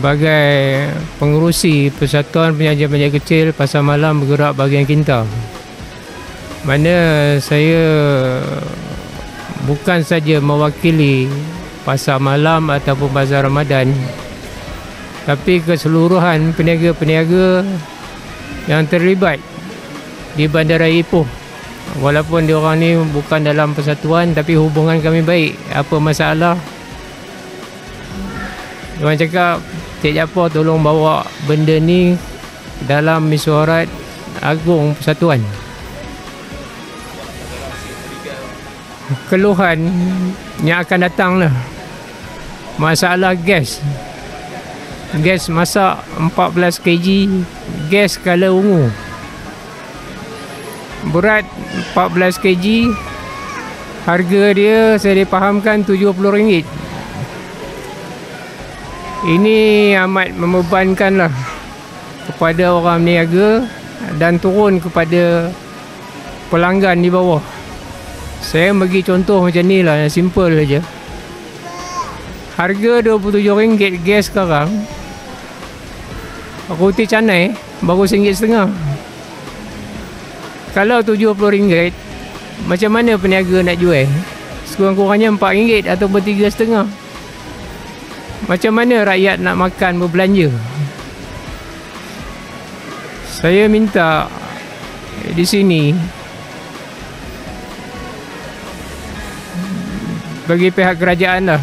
sebagai pengerusi Persatuan Penyajian Kecil Pasar Malam Bergerak Bahagian Kinta, mana saya bukan saja mewakili pasar malam ataupun bazar Ramadan, tapi keseluruhan peniaga-peniaga yang terlibat di Bandara Ipoh. Walaupun diorang ni bukan dalam persatuan, tapi hubungan kami baik. Apa masalah, diorang cakap, Cik Jaafar tolong bawa benda ni dalam mesyuarat agung persatuan. Keluhan yang akan datang lah, masalah gas masak 14 kg, gas kala ungu, berat 14 kg, harga dia saya dipahamkan RM70. Ini amat membebankan lah kepada orang meniaga dan turun kepada pelanggan di bawah. Saya bagi contoh macam ni lah, yang simple saja. Harga RM27 gas sekarang, roti canai baru RM1.50. Kalau RM70, macam mana peniaga nak jual? Sekurang-kurangnya RM4 ataupun RM3.50. Macam mana rakyat nak makan, berbelanja? Saya minta di sini bagi pihak kerajaan lah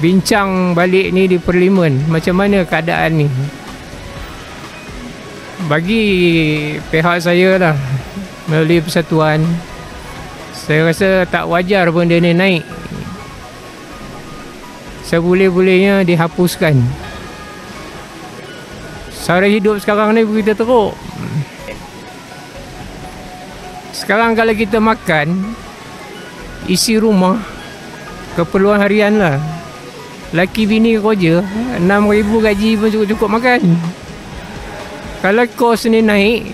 bincang balik ni di Parlimen, macam mana keadaan ni. Bagi pihak saya lah, melalui persatuan, saya rasa tak wajar benda ni naik. Seboleh-bolehnya dihapuskan. Sara hidup sekarang ni begitu teruk. Sekarang kalau kita makan, isi rumah, keperluan harian lah, laki bini kerja, RM6,000 gaji pun cukup makan. Kalau kos ni naik,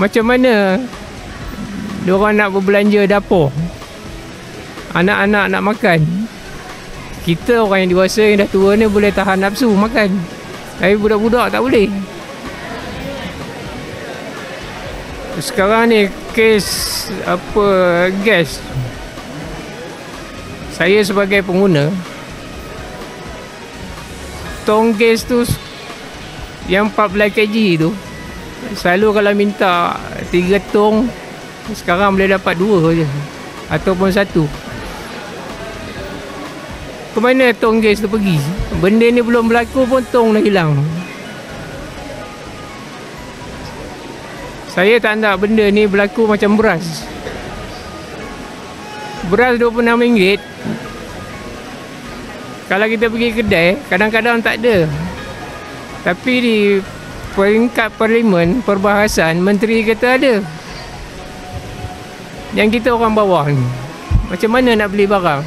macam mana diorang nak berbelanja dapur? Anak-anak nak makan. Kita orang yang dewasa, yang dah tua ni boleh tahan nafsu makan, tapi budak-budak tak boleh. Sekarang ni kes gas, saya sebagai pengguna, tong gas tu yang 14 kg tu, selalu kalau minta 3 tong, sekarang boleh dapat 2 je ataupun 1. Ke mana tong gas tu pergi? Benda ni belum berlaku pun tong dah hilang. Saya tak nak benda ni berlaku macam beras. Beras RM26. Kalau kita pergi kedai, kadang-kadang tak ada. Tapi di peringkat Parlimen, perbahasan, menteri kata ada. Yang kita orang bawah ni, macam mana nak beli barang?